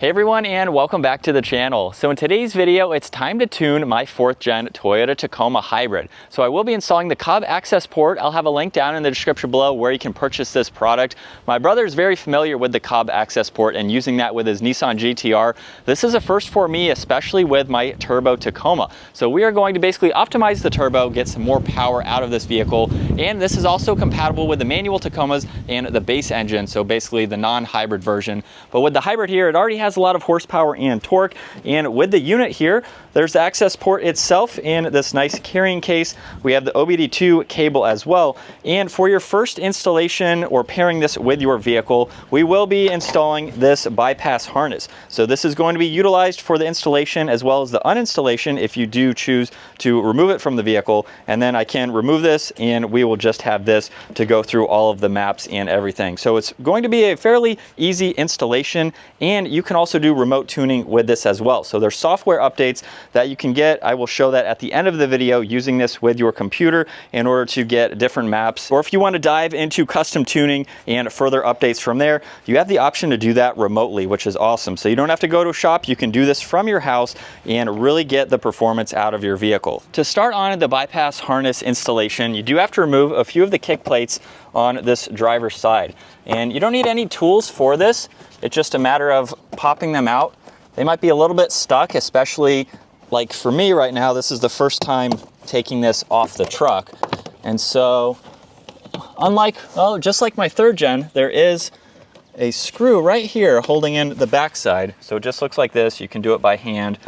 Hey everyone, and welcome back to the channel. So in today's video, it's time to tune my 4th gen Toyota Tacoma hybrid. So I will be installing the Cobb Accessport. I'll have a link down in the description below where you can purchase this product. My brother is very familiar with the Cobb Accessport and using that with his Nissan GT-R. This is a first for me, especially with my turbo Tacoma. So we are going to basically optimize the turbo, get some more power out of this vehicle. And this is also compatible with the manual Tacomas and the base engine. So basically the non-hybrid version. But with the hybrid here, it already has a lot of horsepower and torque, and with the unit here, there's the Accessport itself and this nice carrying case. We have the OBD2 cable as well, and for your first installation or pairing this with your vehicle, we will be installing this bypass harness. So this is going to be utilized for the installation as well as the uninstallation if you do choose to remove it from the vehicle, and then I can remove this and we will just have this to go through all of the maps and everything. So it's going to be a fairly easy installation, and you can also do remote tuning with this as well. So there's software updates that you can get. I will show that at the end of the video using this with your computer in order to get different maps. Or if you want to dive into custom tuning and further updates from there, you have the option to do that remotely, which is awesome. So you don't have to go to a shop. You can do this from your house and really get the performance out of your vehicle. To start on the bypass harness installation, you do have to remove a few of the kick plates on this driver's side. And you don't need any tools for this. It's just a matter of popping them out. They might be a little bit stuck, especially like for me right now, this is the first time taking this off the truck. And so just like my 3rd gen, there is a screw right here holding in the backside. So it just looks like this. You can do it by hand.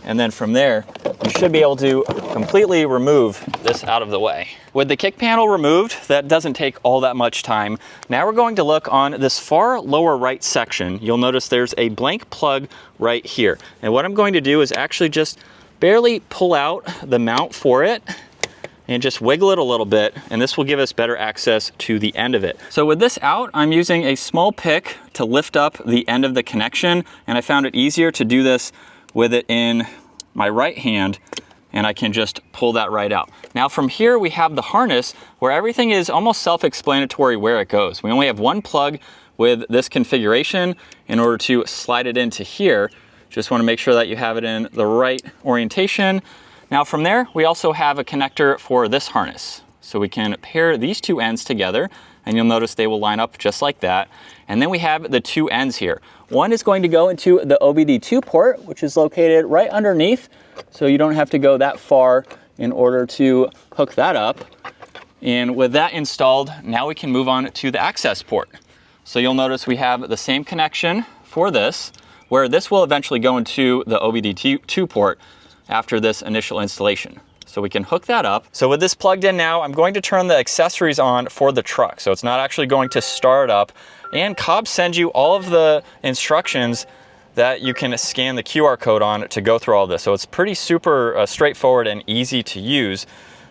And then from there, you should be able to completely remove this out of the way. With the kick panel removed, that doesn't take all that much time. Now we're going to look on this far lower right section. You'll notice there's a blank plug right here. And what I'm going to do is actually just barely pull out the mount for it and just wiggle it a little bit, and this will give us better access to the end of it. So with this out, I'm using a small pick to lift up the end of the connection, and I found it easier to do this with it in my right hand, and I can just pull that right out. Now from here we have the harness where everything is almost self-explanatory where it goes. We only have one plug with this configuration in order to slide it into here. Just want to make sure that you have it in the right orientation. Now from there, we also have a connector for this harness. So we can pair these two ends together, and you'll notice they will line up just like that. And then we have the two ends here. One is going to go into the OBD2 port, which is located right underneath. So you don't have to go that far in order to hook that up. And with that installed, now we can move on to the Accessport. So you'll notice we have the same connection for this, where this will eventually go into the OBD2 port after this initial installation. So we can hook that up. So with this plugged in now, I'm going to turn the accessories on for the truck. So it's not actually going to start up. And Cobb sends you all of the instructions that you can scan the QR code on to go through all this. So it's pretty super straightforward and easy to use.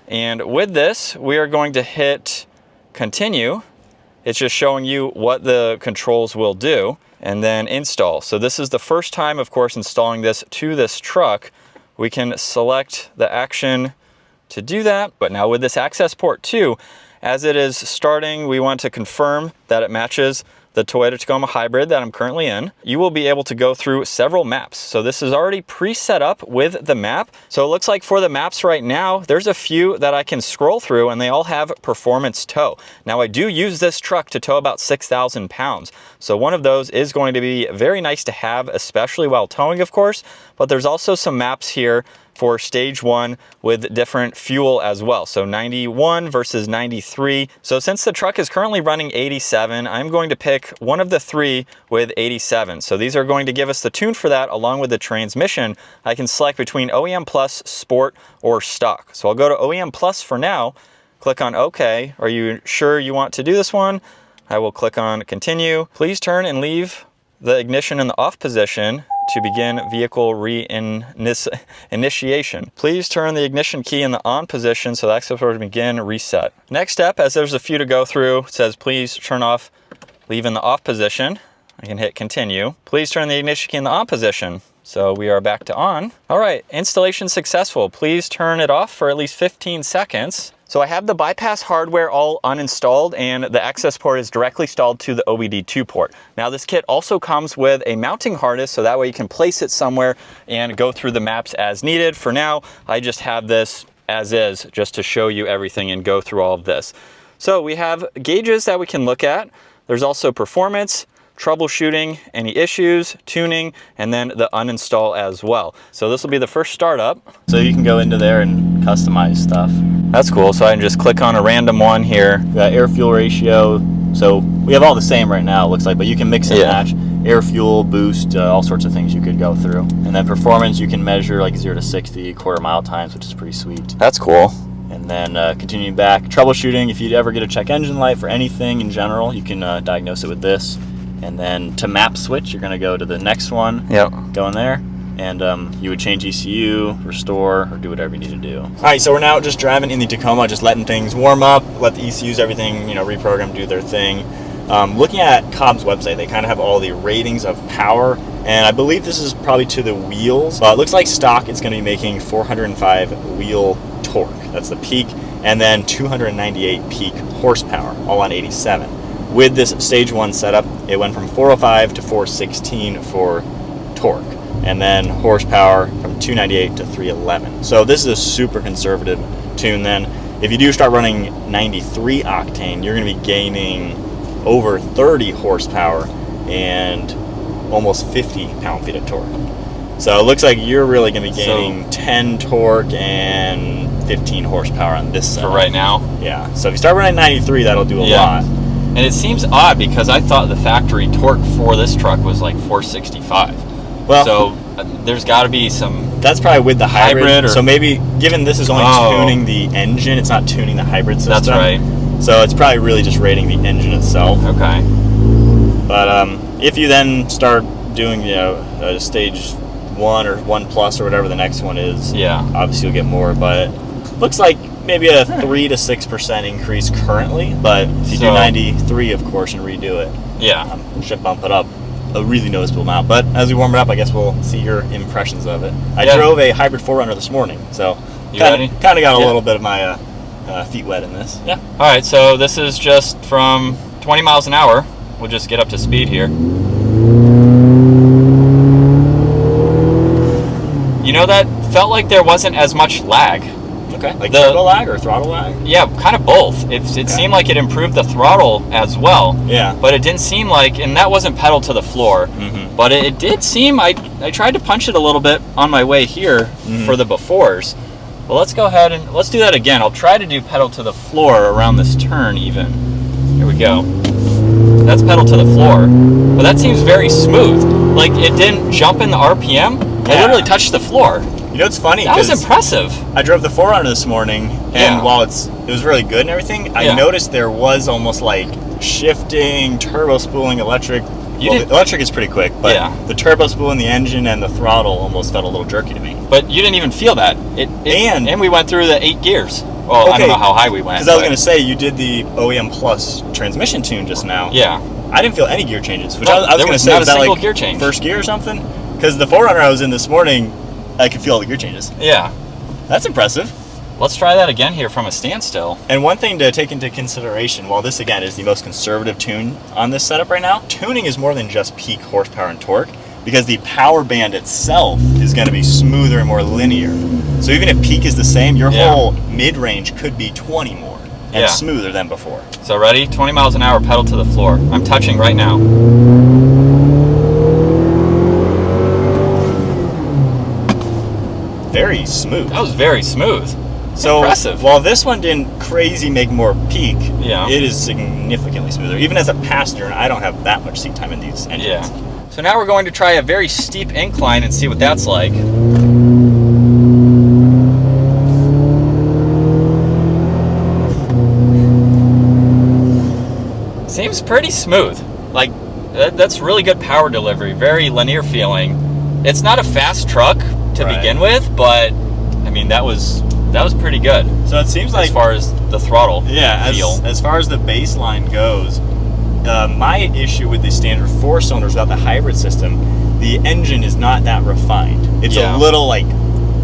And with this, we are going to hit continue. It's just showing you what the controls will do, and then install. So this is the first time, of course, installing this to this truck. We can select the action to do that. But now with this Accessport 2, as it is starting, we want to confirm that it matches the Toyota Tacoma hybrid that I'm currently in. You will be able to go through several maps. So this is already pre-set up with the map. So it looks like for the maps right now, there's a few that I can scroll through, and they all have performance tow. Now I do use this truck to tow about 6,000 pounds. So one of those is going to be very nice to have, especially while towing, of course. But there's also some maps here for stage 1 with different fuel as well. So 91 versus 93. So since the truck is currently running 87, I'm going to pick one of the 3 with 87. So these are going to give us the tune for that along with the transmission. I can select between OEM Plus, Sport, or Stock. So I'll go to OEM Plus for now, click on OK. Are you sure you want to do this one? I will click on Continue. Please turn and leave the ignition in the off position to begin vehicle reinitiation. Please turn the ignition key in the on position so the Accessport will begin reset. Next step, as there's a few to go through, it says please turn off, leave in the off position. I can hit continue. Please turn the ignition key in the on position. So we are back to on. All right, installation successful. Please turn it off for at least 15 seconds. So I have the bypass hardware all uninstalled, and the Accessport is directly installed to the OBD2 port. Now this kit also comes with a mounting harness, so that way you can place it somewhere and go through the maps as needed. For now, I just have this as is, just to show you everything and go through all of this. So we have gauges that we can look at. There's also performance, troubleshooting, any issues, tuning, and then the uninstall as well. So this will be the first startup. So you can go into there and customize stuff. That's cool. So I can just click on a random one here. Got air fuel ratio. So we have all the same right now, it looks like, but you can mix and match. Air fuel, boost, all sorts of things you could go through. And then performance, you can measure like 0 to 60 quarter mile times, which is pretty sweet. That's cool. And then continuing back, troubleshooting. If you ever get a check engine light for anything in general, you can diagnose it with this. And then to map switch, you're going to go to the next one. Yep. Go in there, and you would change ECU, restore, or do whatever you need to do. All right, so we're now just driving in the Tacoma, just letting things warm up, let the ECUs, everything, reprogram, do their thing. Looking at Cobb's website, they kind of have all the ratings of power, and I believe this is probably to the wheels. It looks like stock it's going to be making 405 wheel torque. That's the peak, and then 298 peak horsepower, all on 87. With this stage 1 setup, it went from 405 to 416 for torque, and then horsepower from 298 to 311. So this is a super conservative tune. Then if you do start running 93 octane, you're going to be gaining over 30 horsepower and almost 50 pound-feet of torque. So it looks like you're really going to be gaining 10 torque and 15 horsepower on this setup. For right now? Yeah. So if you start running 93, that'll do a lot. And it seems odd because I thought the factory torque for this truck was like 465. Well, so there's got to be some. That's probably with the hybrid. So maybe, given this is only tuning the engine, it's not tuning the hybrid system. That's right. So it's probably really just rating the engine itself. Okay. But if you then start doing, a stage 1 or 1 plus or whatever the next one is, obviously you'll get more. But it looks like maybe a 3 to 6% increase currently, but if you do 93, of course, and redo it, should bump it up a really noticeable amount. But as we warm it up, I guess we'll see your impressions of it. I drove a hybrid 4Runner this morning, so kind of got a little bit of my feet wet in this. Yeah. All right, so this is just from 20 miles an hour. We'll just get up to speed here. That felt like there wasn't as much lag. Okay, like turbo lag or throttle lag? Yeah, kind of both. It seemed like it improved the throttle as well. Yeah. But it didn't seem like, and that wasn't pedal to the floor, but it did seem, I tried to punch it a little bit on my way here for the befores. Well, let's go ahead and let's do that again. I'll try to do pedal to the floor around this turn even. Here we go. That's pedal to the floor. But that seems very smooth. Like it didn't jump in the RPM. It literally touched the floor. It's funny. That was impressive. I drove the 4Runner this morning, and while it was really good and everything, I noticed there was almost like shifting, turbo spooling, electric. The electric is pretty quick, but the turbo spool in the engine and the throttle almost felt a little jerky to me. But you didn't even feel that. And we went through the 8 gears. Well, I don't know how high we went. Because I was going to say, you did the OEM Plus transmission tune just now. Yeah. I didn't feel any gear changes, which I was going to say, was that like gear change. First gear or something? Because the 4Runner I was in this morning, I could feel all the gear changes. Yeah. That's impressive. Let's try that again here from a standstill. And one thing to take into consideration, while this again is the most conservative tune on this setup right now, tuning is more than just peak horsepower and torque, because the power band itself is going to be smoother and more linear. So even if peak is the same, your whole mid-range could be 20 more and smoother than before. So ready? 20 miles an hour, pedal to the floor. I'm touching right now. Very smooth. That was very smooth. So impressive. While this one didn't crazy make more peak, it is significantly smoother. Even as a passenger, and I don't have that much seat time in these engines. Yeah. So now we're going to try a very steep incline and see what that's like. Seems pretty smooth. Like, that's really good power delivery, very linear feeling. It's not a fast truck to begin with, but I mean, that was pretty good. So it seems like, as far as the throttle feel. As far as the baseline goes, my issue with the standard 4 cylinders without the hybrid system the engine is not that refined. It's Yeah. a little like,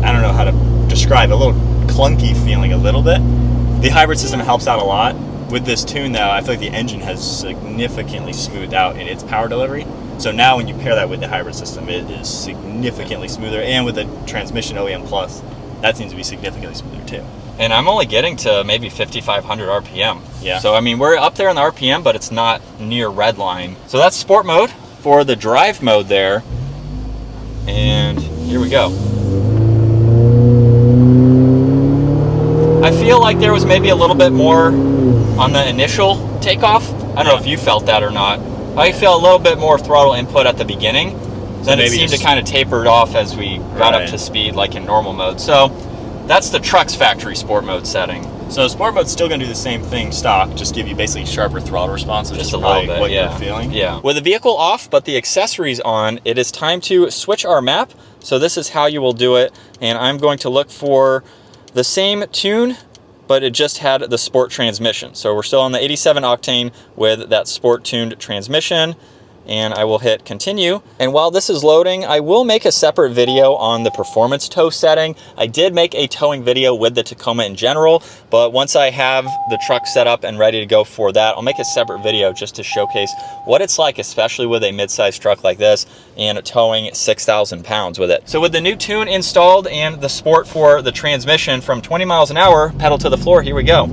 I don't know how to describe it, a little clunky feeling a little bit. The hybrid system helps out a lot. With this tune though, I feel like the engine has significantly smoothed out in its power delivery. So now when you pair that with the hybrid system, it is significantly smoother. And with the transmission OEM Plus, that seems to be significantly smoother too. And I'm only getting to maybe 5,500 RPM. Yeah. So I mean, we're up there in the RPM, but it's not near red line. So that's sport mode. For the drive mode there, and here we go. I feel like there was maybe a little bit more on the initial takeoff. I don't know if you felt that or not. I felt a little bit more throttle input at the beginning. Then it seemed to kind of tapered off as we got up to speed, like in normal mode. So that's the truck's factory sport mode setting. So sport mode's still going to do the same thing stock, just give you basically sharper throttle response, Just a little bit, what yeah. you're feeling. Yeah. With the vehicle off, but the accessories on, it is time to switch our map. So this is how you will do it. And I'm going to look for the same tune, but it just had the sport transmission. So we're still on the 87 octane with that sport tuned transmission. And I will hit continue. And while this is loading, I will make a separate video on the performance tow setting. I did make a towing video with the Tacoma in general, but once I have the truck set up and ready to go for that, I'll make a separate video just to showcase what it's like, especially with a mid-sized truck like this and towing 6,000 pounds with it. So with the new tune installed and the sport for the transmission from 20 miles an hour, pedal to the floor, here we go.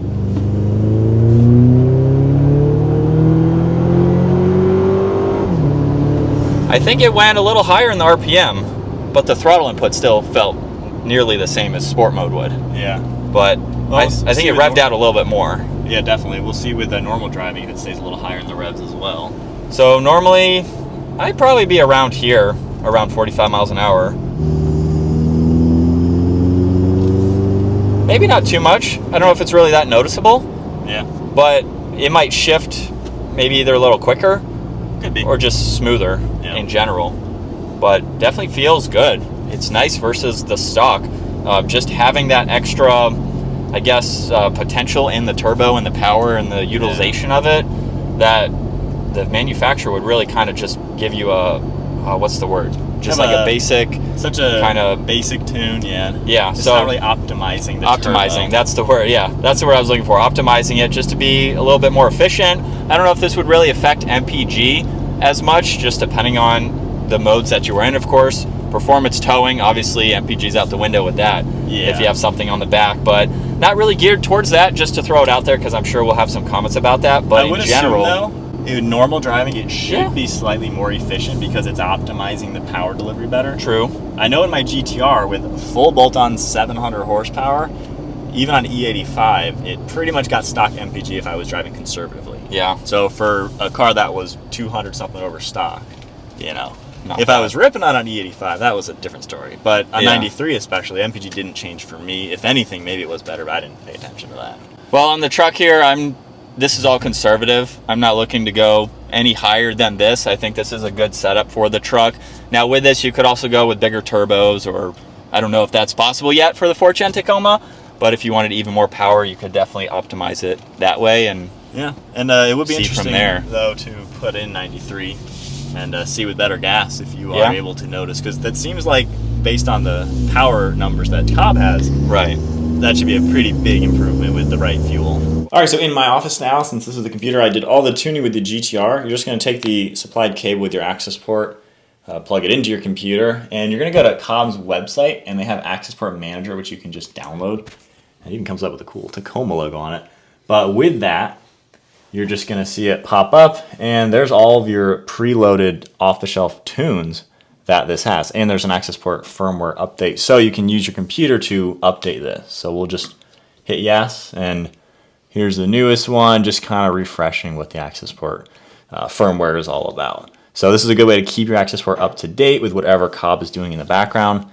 I think it went a little higher in the RPM, but the throttle input still felt nearly the same as sport mode would. Yeah. But I think it revved out a little bit more. Yeah, definitely. We'll see with the normal driving if it stays a little higher in the revs as well. So normally, I'd probably be around here, around 45 miles an hour. Maybe not too much. I don't know if it's really that noticeable. Yeah. But it might shift maybe either a little quicker Could be. or just smoother in general. But definitely feels good. It's nice versus the stock. Just having that extra, I guess, potential in the turbo and the power and the utilization of it, that the manufacturer would really kind of just give you a, what's the word? Just like a basic, such a kind of basic tune, yeah. Yeah, It's so not really optimizing the optimizing, turbo. that's the word, yeah. That's the word I was looking for, optimizing it just to be a little bit more efficient. I don't know if this would really affect MPG as much, just depending on the modes that you were in, of course. Performance towing, obviously MPG's out the window with that, if you have something on the back, but not really geared towards that, just to throw it out there, because I'm sure we'll have some comments about that, but in general... Assume, though, in normal driving, it should be slightly more efficient because it's optimizing the power delivery better. True. I know in my GTR with full bolt-on 700 horsepower, even on E85, it pretty much got stock MPG if I was driving conservatively. Yeah. So for a car that was 200 something over stock, you know, Not if bad. I was ripping on E85, that was a different story. But on 93 especially, MPG didn't change for me. If anything, maybe it was better, but I didn't pay attention to that. Well, on the truck here, this is all conservative. I'm not looking to go any higher than this. I think this is a good setup for the truck. Now with this, you could also go with bigger turbos, or I don't know if that's possible yet for the 4th Gen Tacoma, but if you wanted even more power, you could definitely optimize it that way. And yeah, and it would be see interesting from there, though, to put in 93 and see with better gas if you are able to notice, because that seems like, based on the power numbers that Cobb has, right, that should be a pretty big improvement with the right fuel. All right, so in my office now, since this is the computer, I did all the tuning with the GTR. You're just going to take the supplied cable with your Accessport, plug it into your computer, and you're going to go to Cobb's website, and they have Accessport Manager, which you can just download. It even comes up with a cool Tacoma logo on it. But with that, you're just going to see it pop up, and there's all of your preloaded off-the-shelf tunes that this has. And there's an Accessport firmware update, so you can use your computer to update this. So we'll just hit yes, and here's the newest one, just kind of refreshing what the Accessport firmware is all about. So this is a good way to keep your Accessport up to date with whatever Cobb is doing in the background.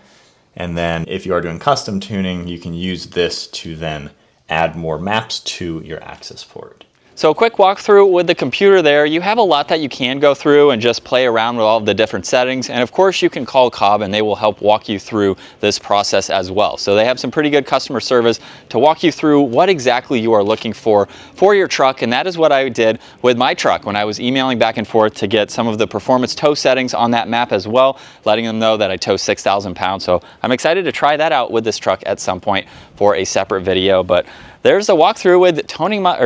And then if you are doing custom tuning, you can use this to then add more maps to your Accessport. So a quick walkthrough with the computer there. You have a lot that you can go through and just play around with all of the different settings. And of course you can call Cobb and they will help walk you through this process as well. So they have some pretty good customer service to walk you through what exactly you are looking for your truck. And that is what I did with my truck when I was emailing back and forth to get some of the performance tow settings on that map as well, letting them know that I tow 6,000 pounds. So I'm excited to try that out with this truck at some point for a separate video. But there's a walkthrough with tuning my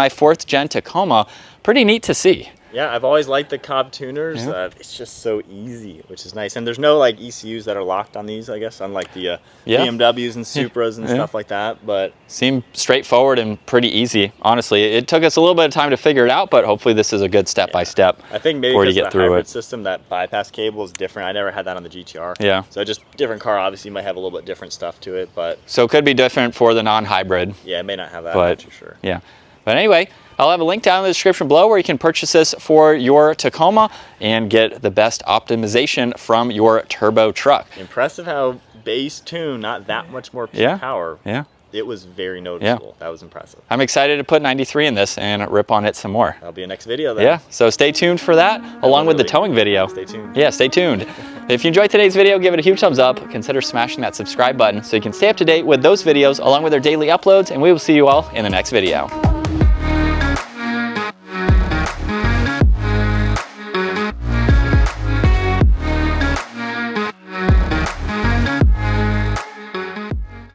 4th gen Tacoma. Pretty neat to see. Yeah, I've always liked the Cobb tuners. Yeah. It's just so easy, which is nice. And there's no like ECUs that are locked on these, I guess, unlike the BMWs and Supras and stuff like that. But seemed straightforward and pretty easy. Honestly, it took us a little bit of time to figure it out, but hopefully this is a good step-by-step. I think maybe before you because get the through hybrid it. system, that bypass cable is different. I never had that on the GTR. Yeah. So just different car, obviously, might have a little bit different stuff to it, but So it could be different for the non-hybrid. yeah, it may not have that, But that's for sure. yeah. But anyway, I'll have a link down in the description below where you can purchase this for your Tacoma and get the best optimization from your turbo truck. Impressive how base tune, not that much more power. Yeah. It was very noticeable. That was impressive. I'm excited to put 93 in this and rip on it some more. That'll be a next video then. Yeah, so stay tuned for that along with the towing video. Stay tuned. Yeah, stay tuned. If you enjoyed today's video, give it a huge thumbs up. Consider smashing that subscribe button so you can stay up to date with those videos along with their daily uploads, and we will see you all in the next video.